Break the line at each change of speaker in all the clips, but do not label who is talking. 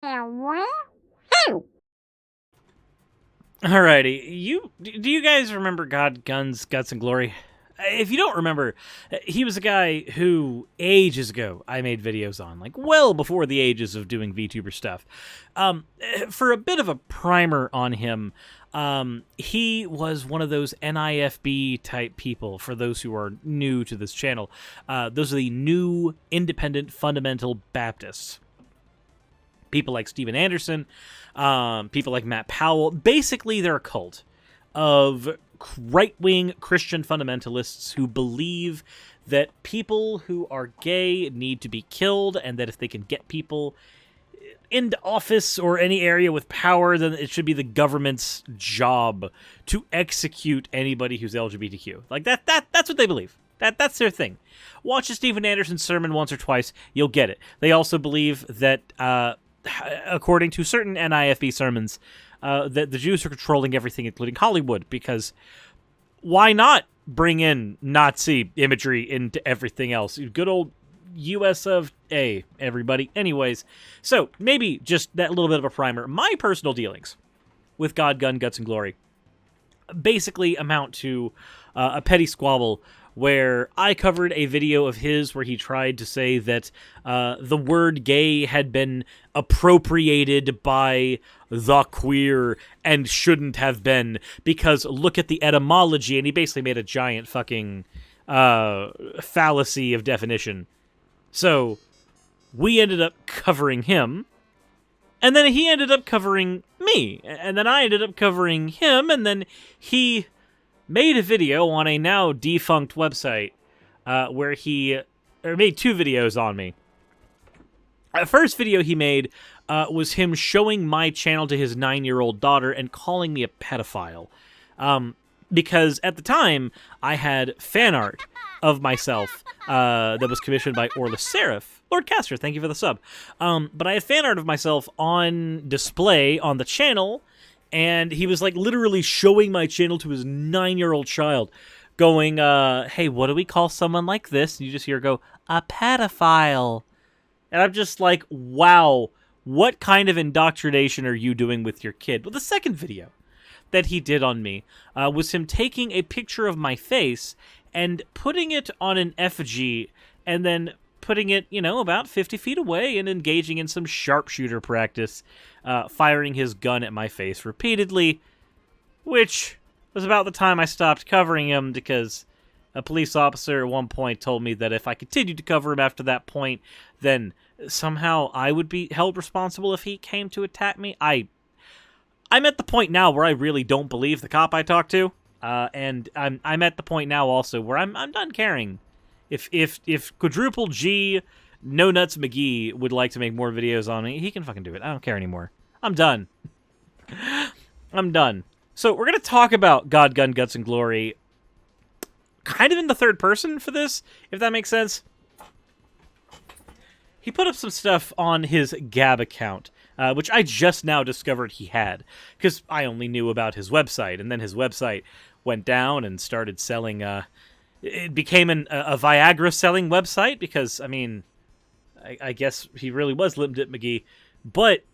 Alrighty, do you guys remember God, Guns, Guts, and Glory? If you don't remember, he was a guy who ages ago I made videos on, like well before the ages of doing VTuber stuff. For a bit of a primer on him, he was one of those NIFB type people. For those who are new to this channel, those are the New Independent Fundamental Baptists. People like Steven Anderson, people like Matt Powell. Basically, they're a cult of right-wing Christian fundamentalists who believe that people who are gay need to be killed, and that if they can get people into office or any area with power, then it should be the government's job to execute anybody who's LGBTQ. Like that's what they believe. That's their thing. Watch a Steven Anderson sermon once or twice, you'll get it. They also believe that, according to certain NIFB sermons, that the Jews are controlling everything, including Hollywood, because why not bring in Nazi imagery into everything else? Good old US of A, everybody. Anyways, so maybe just that little bit of a primer. My personal dealings with God, Gun, Guts, and Glory basically amount to a petty squabble where I covered a video of his where he tried to say that the word gay had been appropriated by the queer and shouldn't have been, because look at the etymology, and he basically made a giant fucking fallacy of definition. So we ended up covering him, and then he ended up covering me, and then I ended up covering him, and then he made a video on a now defunct website where he made two videos on me. The first video he made was him showing my channel to his 9-year-old daughter and calling me a pedophile. Because at the time, I had fan art of myself that was commissioned by Orla Seraph. Lord Castor, thank you for the sub. But I had fan art of myself on display on the channel, and he was like literally showing my channel to his 9-year-old child, going, hey, what do we call someone like this? And you just hear her go, a pedophile. And I'm just like, wow, what kind of indoctrination are you doing with your kid? Well, the second video that he did on me was him taking a picture of my face and putting it on an effigy, and then putting it, about 50 feet away and engaging in some sharpshooter practice, firing his gun at my face repeatedly, which was about the time I stopped covering him, because a police officer at one point told me that if I continued to cover him after that point, then somehow I would be held responsible if he came to attack me. I'm at the point now where I really don't believe the cop I talked to, and I'm at the point now also where I'm done caring. If Quadruple G No Nuts McGee would like to make more videos on me, he can fucking do it. I don't care anymore. I'm done. I'm done. So we're gonna talk about God, Gun, Guts, and Glory kind of in the third person for this, if that makes sense. He put up some stuff on his Gab account, which I just now discovered he had, because I only knew about his website, and then his website went down and started selling, it became a Viagra-selling website, because, I mean, I guess he really was Limdit McGee, but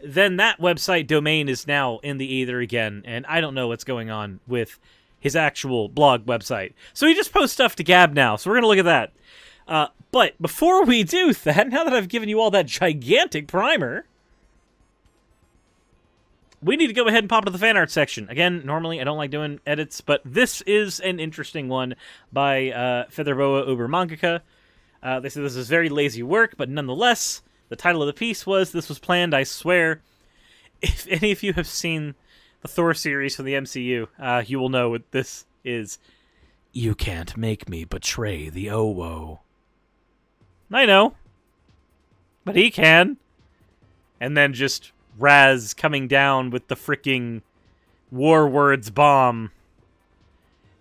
then that website domain is now in the ether again, and I don't know what's going on with his actual blog website. So he just posts stuff to Gab now, so we're going to look at that. But before we do that, now that I've given you all that gigantic primer, we need to go ahead and pop to the fan art section. Again, normally I don't like doing edits, but this is an interesting one by Featherboa Uber Mangaka. They say this is very lazy work, but nonetheless, the title of the piece was, "This was planned, I swear." If any of you have seen the Thor series from the MCU, you will know what this is. You can't make me betray the Owo. I know. But he can. And then just Raz coming down with the freaking War Words bomb.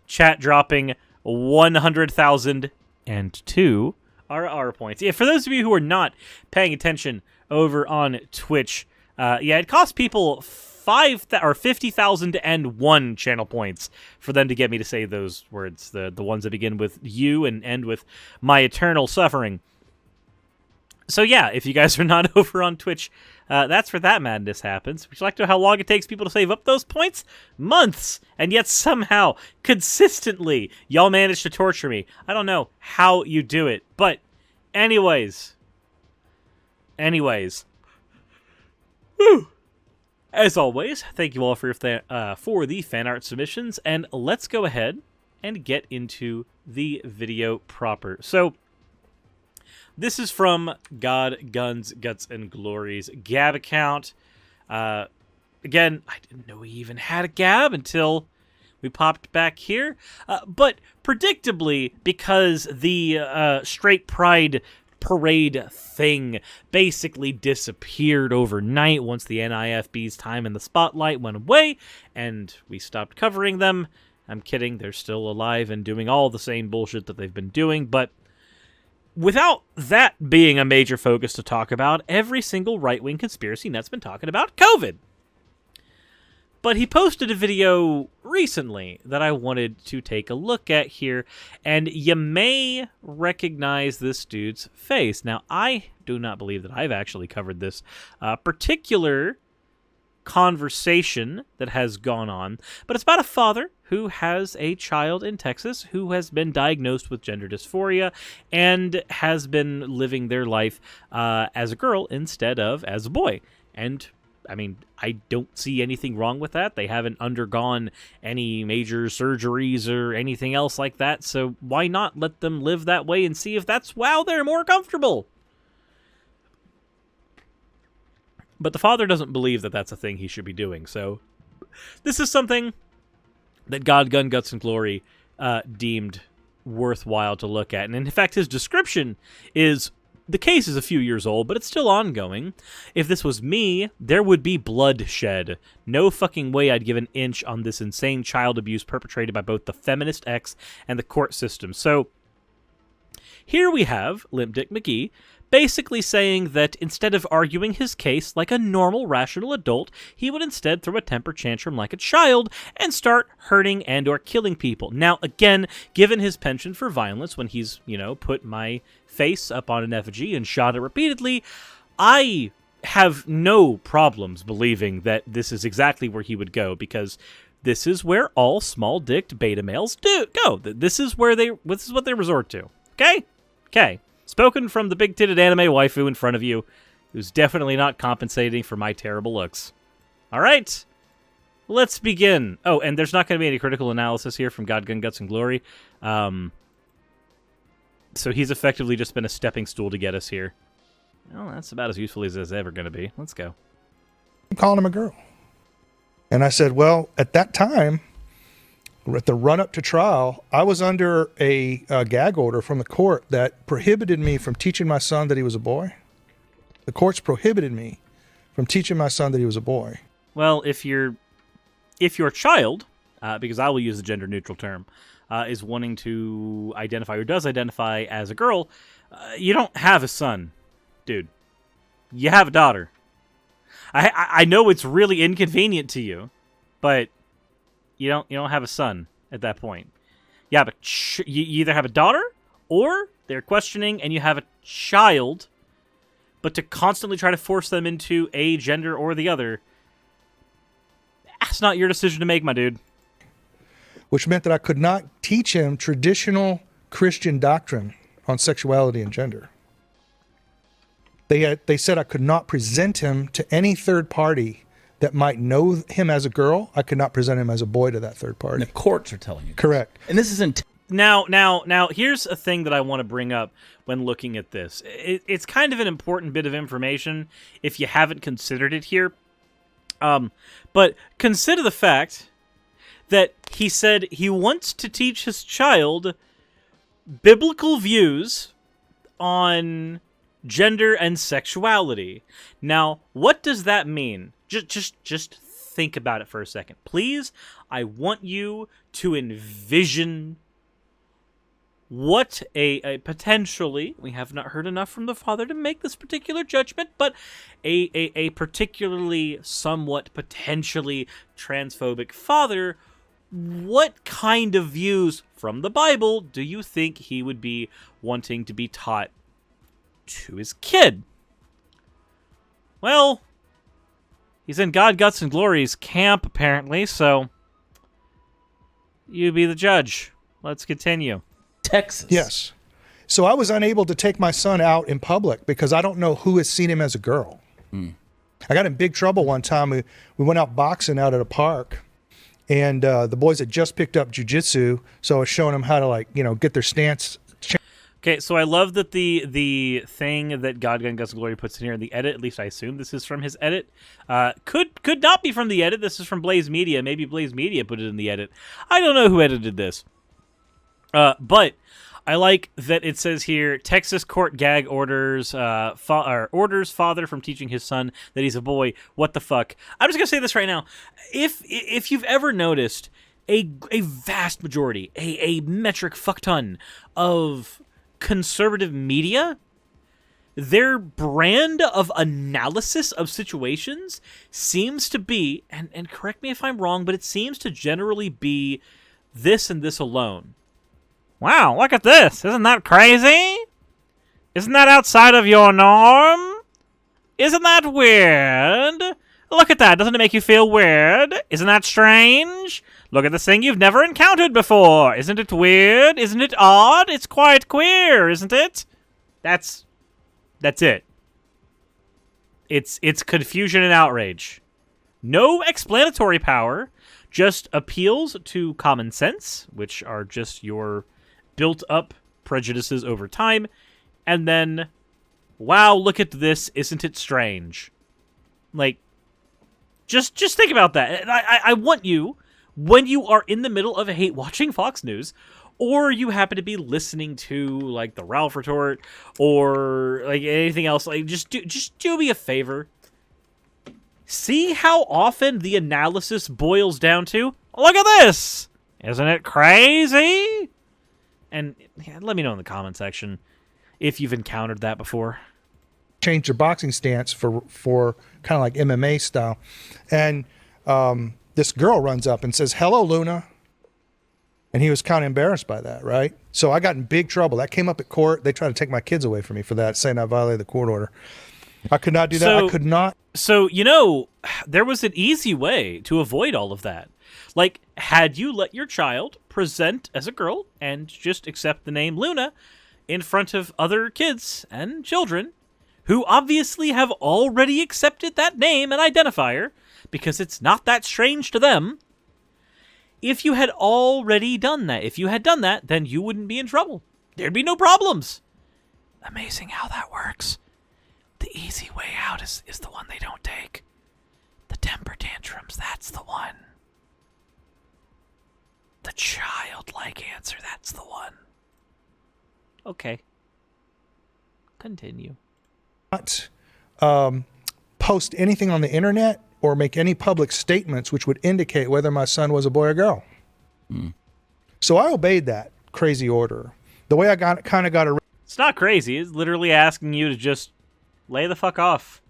Chat dropping 100,002 RR points. Yeah, for those of you who are not paying attention over on Twitch, yeah, it costs people 50,001 channel points for them to get me to say those words. The ones that begin with "you" and end with "my eternal suffering." So yeah, if you guys are not over on Twitch, that's where that madness happens. Would you like to know how long it takes people to save up those points? Months! And yet somehow, consistently, y'all manage to torture me. I don't know how you do it. But anyways. Whew. As always, thank you all for the fan art submissions, and let's go ahead and get into the video proper. So, this is from God, Guns, Guts, and Glory's Gab account. Again, I didn't know we even had a Gab until we popped back here. But predictably, because the straight pride parade thing basically disappeared overnight once the NIFB's time in the spotlight went away, and we stopped covering them. I'm kidding, they're still alive and doing all the same bullshit that they've been doing, but without that being a major focus to talk about, every single right-wing conspiracy nut's been talking about COVID. But he posted a video recently that I wanted to take a look at here, and you may recognize this dude's face. Now, I do not believe that I've actually covered this particular conversation that has gone on, but it's about a father who has a child in Texas who has been diagnosed with gender dysphoria and has been living their life as a girl instead of as a boy. And I mean, I don't see anything wrong with that. They haven't undergone any major surgeries or anything else like that, so why not let them live that way and see if that's how they're more comfortable? But the father doesn't believe that that's a thing he should be doing, so this is something that God, Gun, Guts, and Glory deemed worthwhile to look at. And in fact, his description is, the case is a few years old, but it's still ongoing. If this was me, there would be bloodshed. No fucking way I'd give an inch on this insane child abuse perpetrated by both the feminist X and the court system. So here we have Limp Dick McGee basically saying that instead of arguing his case like a normal, rational adult, he would instead throw a temper tantrum like a child and start hurting and or killing people. Now, again, given his penchant for violence when he's, put my face up on an effigy and shot it repeatedly, I have no problems believing that this is exactly where he would go, because this is where all small-dicked beta males go. This is what they resort to. Okay. Spoken from the big-titted anime waifu in front of you, who's definitely not compensating for my terrible looks. All right, let's begin. Oh, and there's not going to be any critical analysis here from God, Gun, Guts, and Glory. So he's effectively just been a stepping stool to get us here. Well, that's about as useful as it's ever going to be. Let's go.
I'm calling him a girl. And I said, well, at that time, at the run-up to trial, I was under a gag order from the court that prohibited me from teaching my son that he was a boy. The courts prohibited me from teaching my son that he was a boy.
Well, if your child, because I will use the gender-neutral term, is wanting to identify or does identify as a girl, you don't have a son, dude. You have a daughter. I know it's really inconvenient to you, but you don't have a son at that point. Yeah, but you either have a daughter or they're questioning and you have a child, but to constantly try to force them into a gender or the other, that's not your decision to make, my dude.
Which meant that I could not teach him traditional Christian doctrine on sexuality and gender. They said I could not present him to any third party that might know him as a girl. I could not present him as a boy to that third party.
And the courts are telling you this.
Correct.
And this isn't...
Now, here's a thing that I want to bring up when looking at this. It's kind of an important bit of information if you haven't considered it here. But consider the fact that he said he wants to teach his child biblical views on gender and sexuality. Now, what does that mean? Just think about it for a second. Please, I want you to envision what a potentially, we have not heard enough from the father to make this particular judgment, but a particularly somewhat potentially transphobic father, what kind of views from the Bible do you think he would be wanting to be taught to his kid. Well, he's in God, Guts, and Glory's camp, apparently, so you be the judge. Let's continue.
Texas.
Yes. So I was unable to take my son out in public because I don't know who has seen him as a girl. I got in big trouble one time. We went out boxing out at a park, and the boys had just picked up jiu-jitsu, so I was showing them how to, get their stance.
Okay, so I love that the thing that God, Guts, and Glory puts in here in the edit, at least I assume this is from his edit, could not be from the edit. This is from Blaze Media. Maybe Blaze Media put it in the edit. I don't know who edited this. But I like that it says here, Texas court gag orders orders father from teaching his son that he's a boy. What the fuck? I'm just going to say this right now. If you've ever noticed a vast majority, a metric fuck ton of conservative media, their brand of analysis of situations seems to be, and correct me if I'm wrong, but it seems to generally be this and this alone. Wow, look at this. Isn't that crazy? Isn't that outside of your norm? Isn't that weird? Look at that. Doesn't it make you feel weird? Isn't that strange? Look at this thing you've never encountered before. Isn't it weird? Isn't it odd? It's quite queer, isn't it? That's it. It's confusion and outrage. No explanatory power, just appeals to common sense, which are just your built-up prejudices over time, and then, wow, look at this, isn't it strange? Like, just think about that. I want you, when you are in the middle of watching Fox News, or you happen to be listening to, like, the Ralph Retort, or, like, anything else, like, just do me a favor. See how often the analysis boils down to, look at this! Isn't it crazy? And let me know in the comment section if you've encountered that before.
Change their boxing stance for kind of like MMA style. And this girl runs up and says, "Hello, Luna." And he was kind of embarrassed by that, right? So I got in big trouble. That came up at court. They tried to take my kids away from me for that, saying I violated the court order. I could not do that. I could not.
So, there was an easy way to avoid all of that. Like, had you let your child present as a girl and just accept the name Luna in front of other kids and children who obviously have already accepted that name and identifier because it's not that strange to them, if you had already done that, then you wouldn't be in trouble. There'd be no problems. Amazing how that works. The easy way out is the one they don't take. The temper tantrums, that's the one. The childlike answer, that's the one. Okay. Continue.
Not post anything on the internet or make any public statements which would indicate whether my son was a boy or girl. So I obeyed that crazy order. The way I got
It's not crazy. It's literally asking you to just lay the fuck off.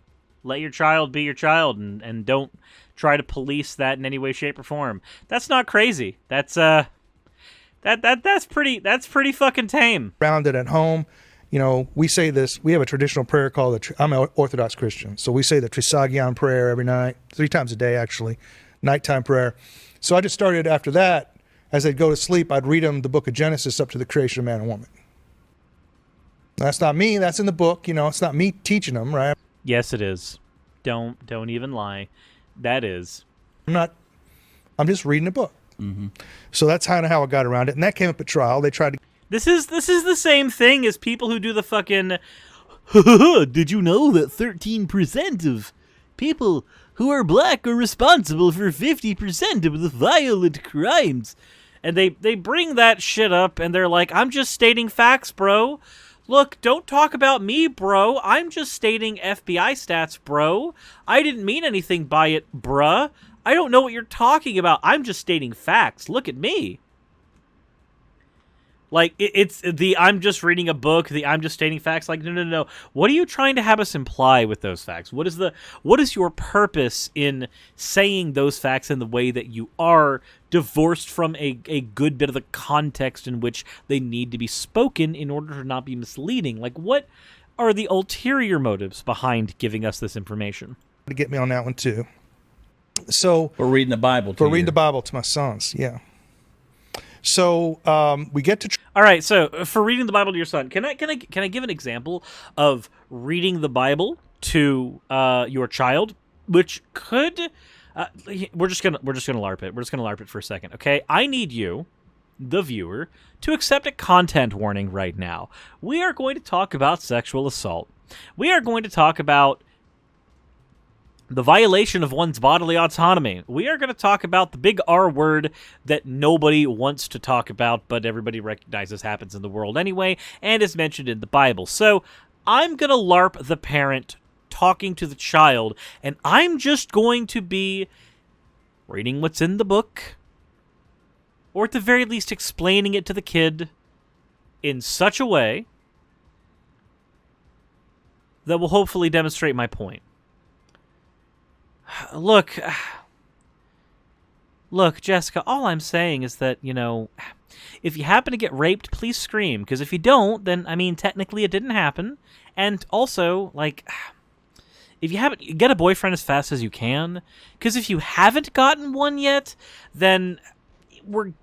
Let your child be your child and don't try to police that in any way, shape, or form. That's not crazy. That's that's pretty fucking tame.
Around it at home. We say this, we have a traditional prayer called, I'm an Orthodox Christian, so we say the Trisagion prayer every night, 3 times a day actually, nighttime prayer. So I just started after that, as they'd go to sleep, I'd read them the book of Genesis up to the creation of man and woman. That's not me, that's in the book, it's not me teaching them, right?
Yes, it is. Don't even lie. That is.
I'm just reading a book. Mm-hmm. So that's kind of how I got around it, and that came up at trial. They tried to...
This is the same thing as people who do the fucking, did you know that 13% of people who are black are responsible for 50% of the violent crimes? And they bring that shit up and they're like, I'm just stating facts, bro. Look, don't talk about me, bro. I'm just stating FBI stats, bro. I didn't mean anything by it, bruh. I don't know what you're talking about. I'm just stating facts. Look at me. Like, it's the I'm just reading a book, the I'm just stating facts. Like, no. What are you trying to have us imply with those facts? What is your purpose in saying those facts in the way that you are, divorced from a good bit of the context in which they need to be spoken in order to not be misleading? Like, what are the ulterior motives behind giving us this information?
To get me on that one too. So
For reading the Bible to
reading the Bible to my sons, yeah. So we get to
All right, so for reading the Bible to your son, can I give an example of reading the Bible to your child, which could we're just gonna LARP it. We're just gonna LARP it for a second, okay? I need you, the viewer, to accept a content warning right now. We are going to talk about sexual assault. We are going to talk about the violation of one's bodily autonomy. We are going to talk about the big R word that nobody wants to talk about, but everybody recognizes happens in the world anyway, and is mentioned in the Bible. So I'm going to LARP the parent talking to the child, and I'm just going to be reading what's in the book, or at the very least explaining it to the kid in such a way that will hopefully demonstrate my point. Look, Jessica, all I'm saying is that, if you happen to get raped, please scream. Because if you don't, then, technically it didn't happen. And also, if you haven't, get a boyfriend as fast as you can. Because if you haven't gotten one yet, then we're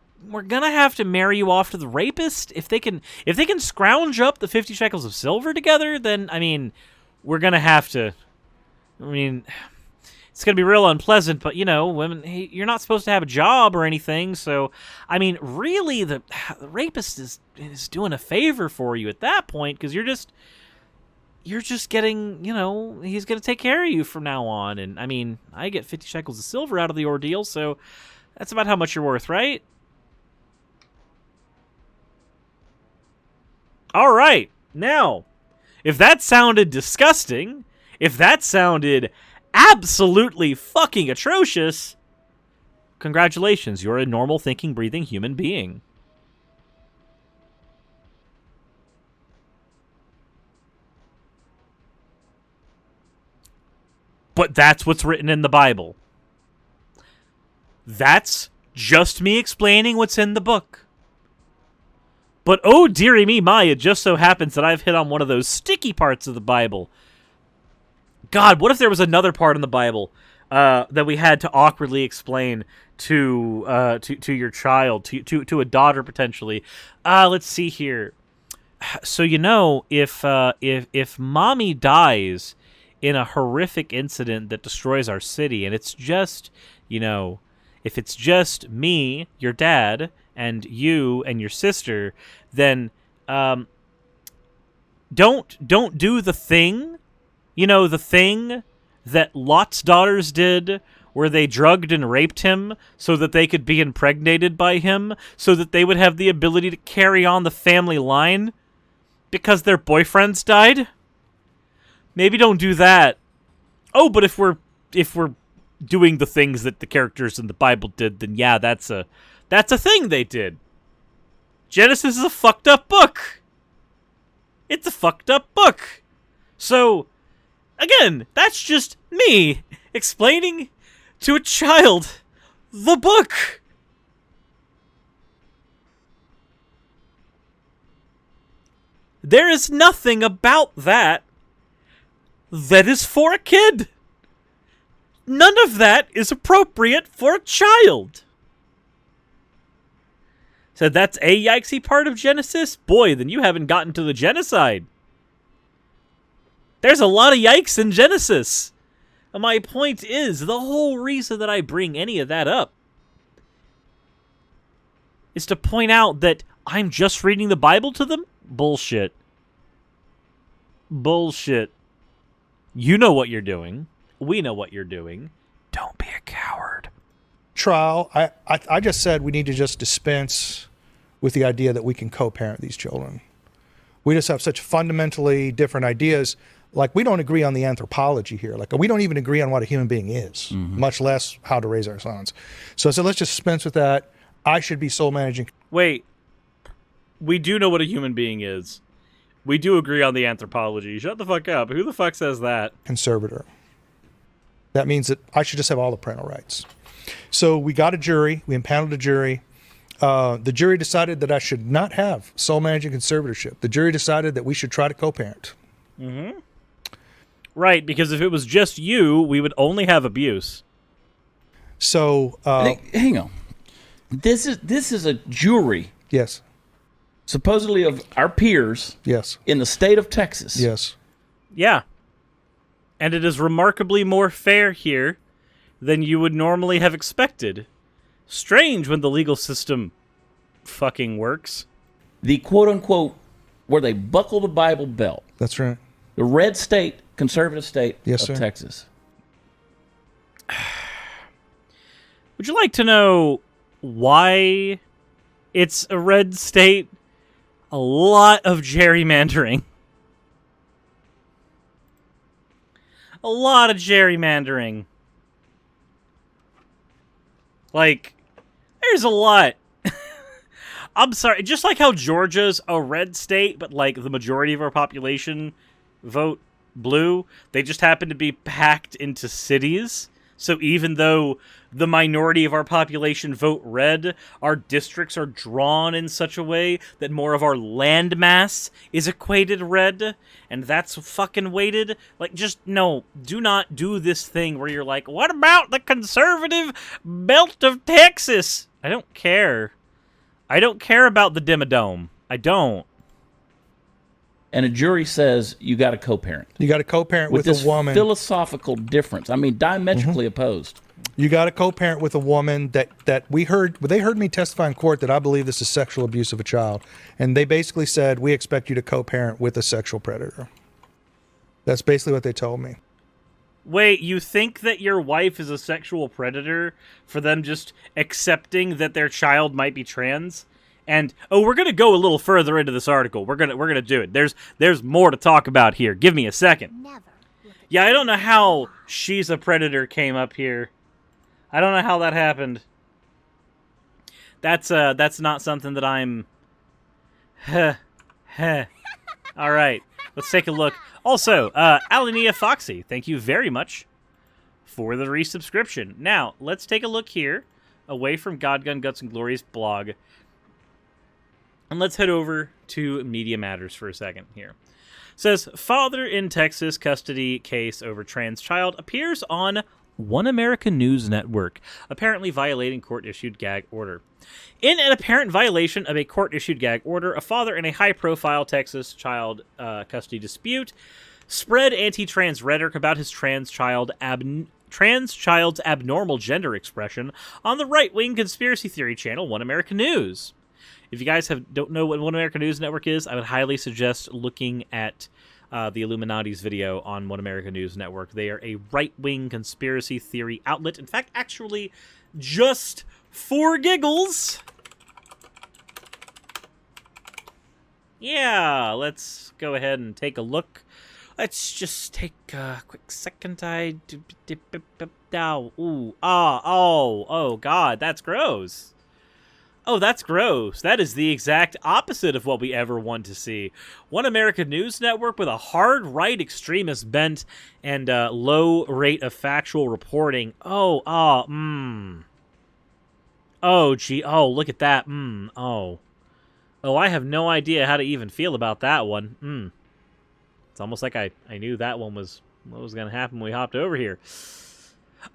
gonna have to marry you off to the rapist. If they can scrounge up the 50 shekels of silver together, then, we're gonna have to, it's going to be real unpleasant, but, women, you're not supposed to have a job or anything, so, really, the rapist is doing a favor for you at that point, because you're just getting, he's going to take care of you from now on, and, I get 50 shekels of silver out of the ordeal, so that's about how much you're worth, right? All right, now, if that sounded disgusting, if that sounded absolutely fucking atrocious, congratulations, you're a normal thinking, breathing human being. But that's what's written in the Bible. That's just me explaining what's in the book. But oh dearie me, my, it just so happens that I've hit on one of those sticky parts of the Bible. God, what if there was another part in the Bible that we had to awkwardly explain to your child, to a daughter potentially? Let's see here. So if mommy dies in a horrific incident that destroys our city, and it's just if it's just me, your dad, and you and your sister, then don't do the thing. The thing that Lot's daughters did, where they drugged and raped him so that they could be impregnated by him, so that they would have the ability to carry on the family line because their boyfriends died? Maybe don't do that. Oh, but if we're doing the things that the characters in the Bible did, then yeah, that's a thing they did. Genesis is a fucked up book. It's a fucked up book. So, again, that's just me explaining to a child the book. There is nothing about that is for a kid. None of that is appropriate for a child. So that's a yikesy part of Genesis? Boy, then you haven't gotten to the genocide. There's a lot of yikes in Genesis. And my point is, the whole reason that I bring any of that up is to point out that I'm just reading the Bible to them? Bullshit. Bullshit. You know what you're doing. We know what you're doing. Don't be a coward.
Trial, I just said we need to just dispense with the idea that we can co-parent these children. We just have such fundamentally different ideas. Like, we don't agree on the anthropology here. Like, we don't even agree on what a human being is, much less how to raise our sons. So I said, let's just dispense with that. I should be soul managing.
Wait. We do know what a human being is. We do agree on the anthropology. Shut the fuck up. Who the fuck says that?
Conservator. That means that I should just have all the parental rights. So we got a jury. We impaneled a jury. The jury decided that I should not have sole managing conservatorship. The jury decided that we should try to co-parent.
Mm-hmm. Right, because if it was just you, we would only have abuse.
So,
hang on. This is a jury,
yes,
supposedly of our peers,
yes,
in the state of Texas.
yes.
Yeah. And it is remarkably more fair here than you would normally have expected. Strange when the legal system fucking works.
The quote-unquote, where they buckle the Bible belt.
That's right.
The red state, conservative state
Yes,
of
sir.
Texas.
Would you like to know why it's a red state? A lot of gerrymandering. A lot of gerrymandering. Like, there's a lot. I'm sorry, just like how Georgia's a red state, but like the majority of our population vote blue, they just happen to be packed into cities. So even though the minority of our population vote red, our districts are drawn in such a way that more of our land mass is equated red, and that's fucking weighted. Like, just, no, do not do this thing where you're like, what about the conservative belt of Texas? I don't care. I don't care about the Dimmadome. I don't.
And a jury says you got a co-parent.
You got a co-parent with
this
a woman.
philosophical difference. I mean, diametrically opposed.
You got a co-parent with a woman that they heard me testify in court that I believe this is sexual abuse of a child. And they basically said, we expect you to co-parent with a sexual predator. That's basically what they told me.
Wait, you think that your wife is a sexual predator for them just accepting that their child might be trans? And we're gonna go a little further into this article. We're gonna do it. There's more to talk about here. Give me a second. Yeah, I don't know how she's a predator came up here. I don't know how that happened. That's not something that I'm. All right, let's take a look. Also, Alania Foxy, thank you very much for the resubscription. Now, let's take a look here, away from God, Gun, Guts, and Glory's blog, and let's head over to Media Matters for a second here. It says, father in Texas custody case over trans child appears on One American News Network, apparently violating court-issued gag order. In an apparent violation of a court-issued gag order, a father in a high-profile Texas child custody dispute spread anti-trans rhetoric about his trans child's abnormal gender expression on the right-wing conspiracy theory channel One American News. If you guys don't know what One American News Network is, I would highly suggest looking at the Illuminati's video on One American News Network. They are a right-wing conspiracy theory outlet. In fact, actually, just for giggles. Yeah, let's go ahead and take a look. Let's just take a quick second. Oh, God, that's gross. Oh, that's gross. That is the exact opposite of what we ever want to see. One American News Network with a hard right extremist bent and low rate of factual reporting. Oh, gee. Oh, look at that. Oh, I have no idea how to even feel about that one. It's almost like I knew that one was what was going to happen when we hopped over here.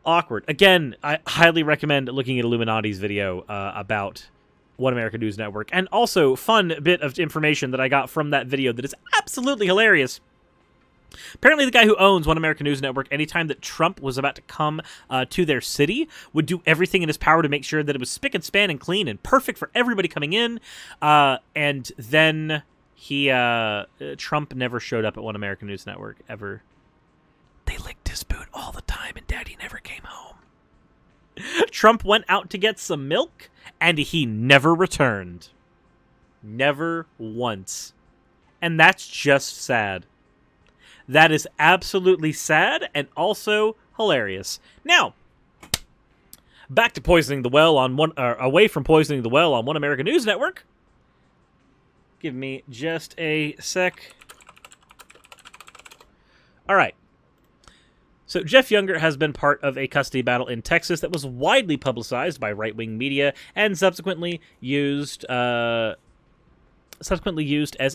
Awkward. Again, I highly recommend looking at Illuminati's video about One American News Network. And also, fun bit of information that I got from that video that is absolutely hilarious. Apparently, the guy who owns One American News Network, anytime that Trump was about to come to their city, would do everything in his power to make sure that it was spick and span and clean and perfect for everybody coming in. And then Trump never showed up at One American News Network, ever. They licked his boot all the time, and Daddy never came home. Trump went out to get some milk, and he never returned. Never once. And that's just sad. That is absolutely sad and also hilarious. Now, back to poisoning the well on away from poisoning the well on One American News Network. Give me just a sec. All right. So Jeff Younger has been part of a custody battle in Texas that was widely publicized by right-wing media and subsequently used as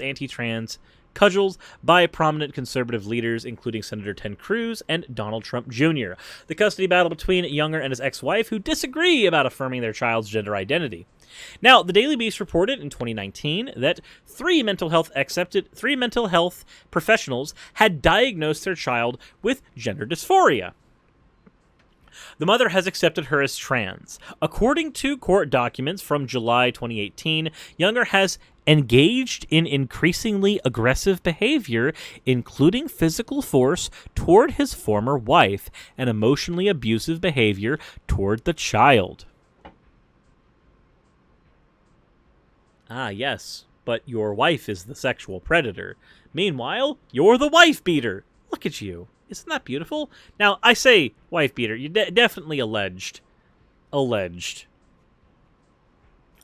anti-trans cudgels by prominent conservative leaders, including Senator Ted Cruz and Donald Trump Jr. The custody battle between Younger and his ex-wife, who disagree about affirming their child's gender identity. Now, the Daily Beast reported in 2019 that three mental health professionals had diagnosed their child with gender dysphoria. The mother has accepted her as trans. According to court documents from July 2018, Younger has engaged in increasingly aggressive behavior, including physical force toward his former wife and emotionally abusive behavior toward the child. Ah, yes, but your wife is the sexual predator. Meanwhile, you're the wife beater. Look at you. Isn't that beautiful? Now, I say wife beater. You definitely alleged. Alleged.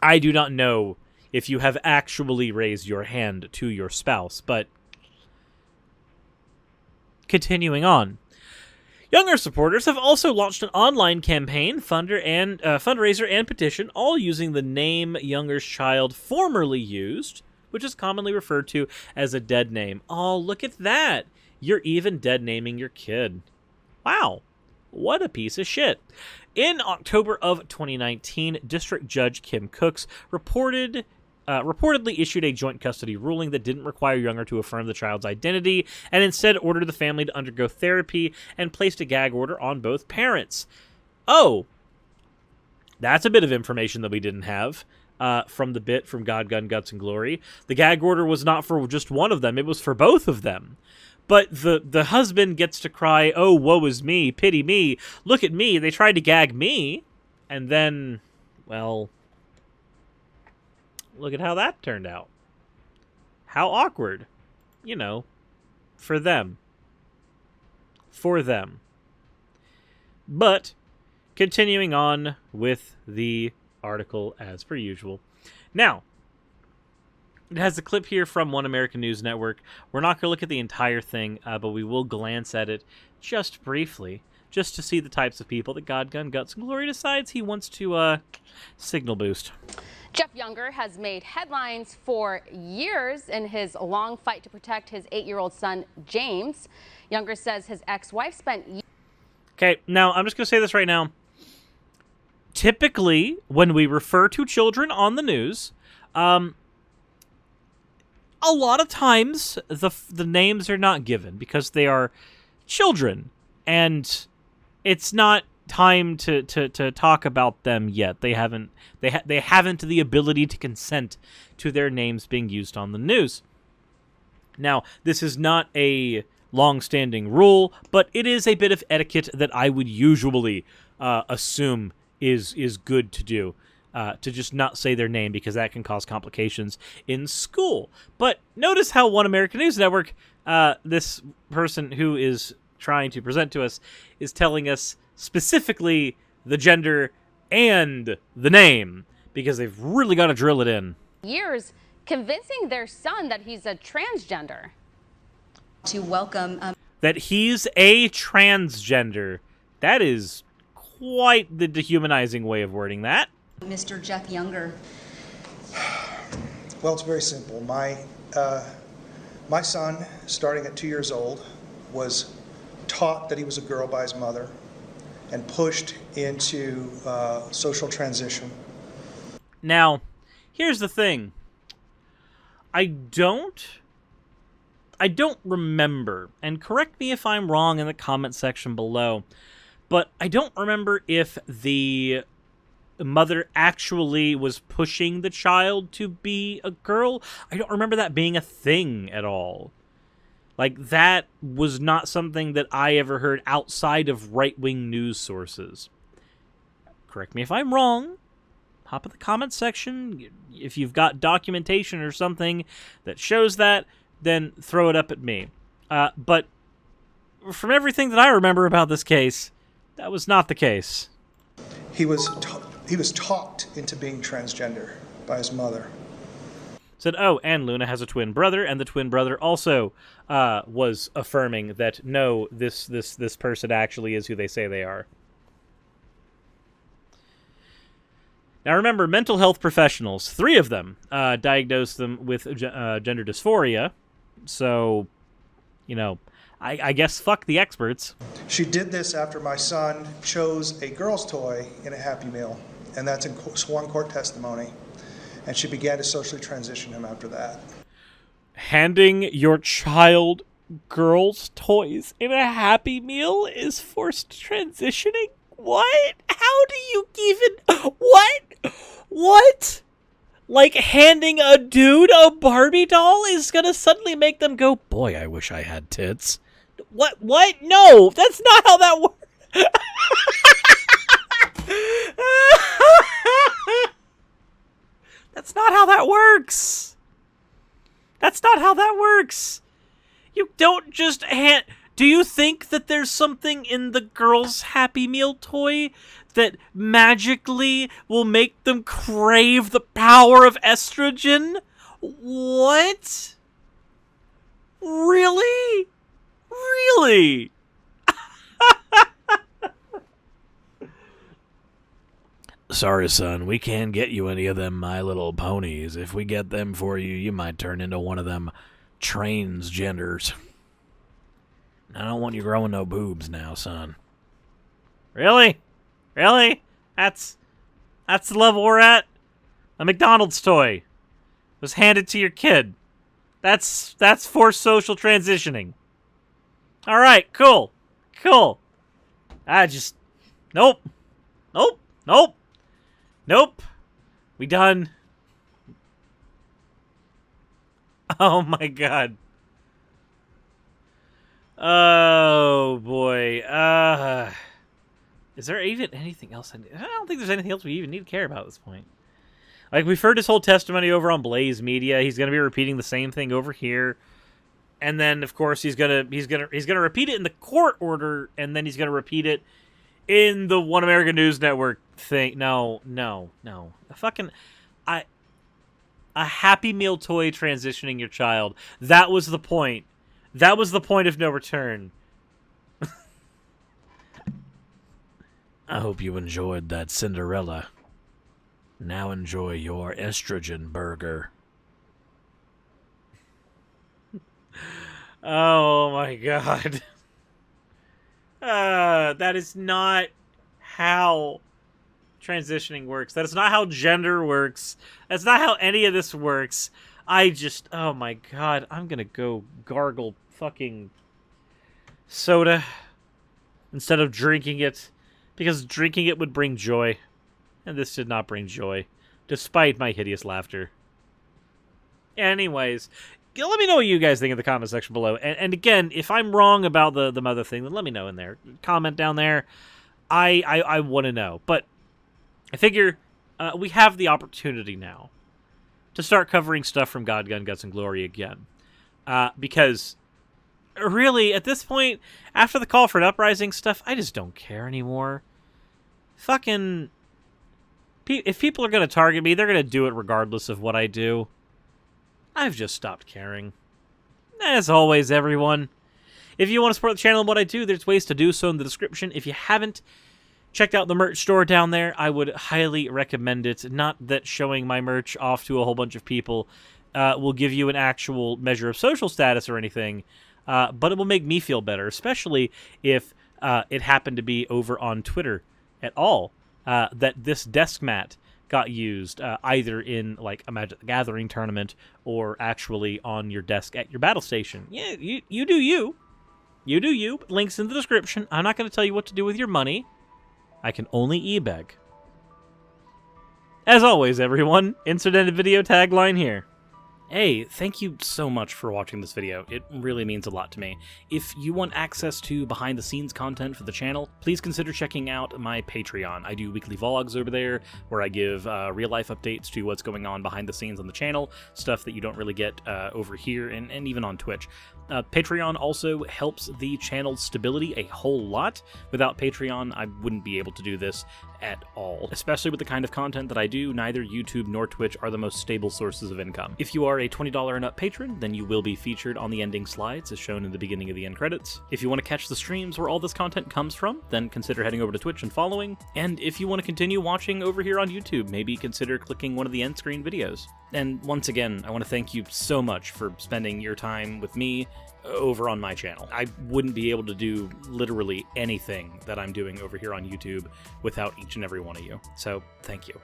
I do not know if you have actually raised your hand to your spouse, but continuing on. Younger supporters have also launched an online campaign, fundraiser, and petition, all using the name Younger's child formerly used, which is commonly referred to as a dead name. Oh, look at that. You're even dead naming your kid. Wow. What a piece of shit. In October of 2019, District Judge Kim Cooks reportedly issued a joint custody ruling that didn't require Younger to affirm the child's identity and instead ordered the family to undergo therapy and placed a gag order on both parents. Oh, that's a bit of information that we didn't have from the bit from God, Gun, Guts, and Glory. The gag order was not for just one of them. It was for both of them. But the husband gets to cry, oh, woe is me, pity me, look at me, they tried to gag me. And then, well, look at how that turned out. How awkward. You know, for them. For them. But, continuing on with the article as per usual. Now, it has a clip here from One American News Network. We're not going to look at the entire thing, but we will glance at it just briefly, just to see the types of people that God, Gun, Guts, and Glory decides he wants to signal boost.
Jeff Younger has made headlines for years in his long fight to protect his 8-year-old son, James. Younger says his ex-wife spent...
Okay, now, I'm just going to say this right now. Typically, when we refer to children on the news, a lot of times the names are not given because they are children, and it's not time to talk about them yet. They haven't the ability to consent to their names being used on the news. Now, this is not a long-standing rule, but it is a bit of etiquette that I would usually assume is good to do. To just not say their name because that can cause complications in school. But notice how One American News Network, this person who is trying to present to us, is telling us specifically the gender and the name, because they've really got to drill it in.
Years convincing their son that he's a transgender.
To welcome...
That he's a transgender. That is quite the dehumanizing way of wording that.
Mr. Jeff Younger.
Well, it's very simple. My son, starting at 2 years old, was taught that he was a girl by his mother and pushed into social transition.
Now, here's the thing. I don't remember, and correct me if I'm wrong in the comment section below, but I don't remember if the mother actually was pushing the child to be a girl. I don't remember that being a thing at all. Like, that was not something that I ever heard outside of right-wing news sources. Correct me if I'm wrong. Hop in the comments section. If you've got documentation or something that shows that, then throw it up at me. But from everything that I remember about this case, that was not the case.
He was talked into being transgender by his mother.
Said, oh, and Luna has a twin brother, and the twin brother also was affirming that, no, this person actually is who they say they are. Now remember, mental health professionals, 3 of them, diagnosed them with gender dysphoria, So, I guess fuck the experts.
She did this after my son chose a girl's toy in a Happy Meal, and that's in sworn court testimony. And she began to socially transition him after that.
Handing your child girls' toys in a Happy Meal is forced transitioning? What? How do you even... What? Like handing a dude a Barbie doll is gonna suddenly make them go, boy, I wish I had tits. What? No, that's not how that works. That's not how that works. That's not how that works. You don't just hand... Do you think that there's something in the girl's Happy Meal toy that magically will make them crave the power of estrogen? What? Really? Really? Sorry, son, we can't get you any of them My Little Ponies. If we get them for you, you might turn into one of them transgenders. I don't want you growing no boobs now, son. Really? Really? That's the level we're at? A McDonald's toy was handed to your kid. That's forced social transitioning. All right, cool. Nope. We done. Oh my god. Oh boy. Is there even anything else? I don't think there's anything else we even need to care about at this point. Like, we've heard his whole testimony over on Blaze Media. He's going to be repeating the same thing over here. And then, of course, he's gonna repeat it in the court order, and then he's gonna repeat it in the One American News Network thing. No. A Happy Meal toy transitioning your child. That was the point. That was the point of no return. I hope you enjoyed that Cinderella. Now enjoy your estrogen burger. Oh my god. That is not how transitioning works. That is not how gender works. That's not how any of this works. Oh my god, I'm gonna go gargle fucking soda instead of drinking it, because drinking it would bring joy, and this did not bring joy, despite my hideous laughter. Anyways, let me know what you guys think in the comment section below. And again, if I'm wrong about the mother thing, then let me know in there. Comment down there. I want to know. But I figure we have the opportunity now to start covering stuff from God, Gun, Guts, and Glory again. Because, really, at this point, after the Call for an Uprising stuff, I just don't care anymore. Fucking... If people are going to target me, they're going to do it regardless of what I do. I've just stopped caring. As always, everyone, if you want to support the channel and what I do, there's ways to do so in the description. If you haven't checked out the merch store down there, I would highly recommend it. Not that showing my merch off to a whole bunch of people will give you an actual measure of social status or anything, but it will make me feel better, especially if it happened to be over on Twitter at all, that this desk mat got used either in like a Magic the Gathering tournament or actually on your desk at your battle station. Yeah, you do you. You do you. Links in the description. I'm not going to tell you what to do with your money. I can only e-beg. As always, everyone, insert end video tagline here. Hey, thank you so much for watching this video. It really means a lot to me. If you want access to behind-the-scenes content for the channel, please consider checking out my Patreon. I do weekly vlogs over there where I give real-life updates to what's going on behind the scenes on the channel, stuff that you don't really get over here and even on Twitch. Patreon also helps the channel's stability a whole lot. Without Patreon, I wouldn't be able to do this at all. Especially with the kind of content that I do, neither YouTube nor Twitch are the most stable sources of income. If you are are a $20 and up patron, then you will be featured on the ending slides as shown in the beginning of the end credits. If you want to catch the streams where all this content comes from, then consider heading over to Twitch and following. And if you want to continue watching over here on YouTube, maybe consider clicking one of the end screen videos. And once again, I want to thank you so much for spending your time with me over on my channel. I wouldn't be able to do literally anything that I'm doing over here on YouTube without each and every one of you. So thank you.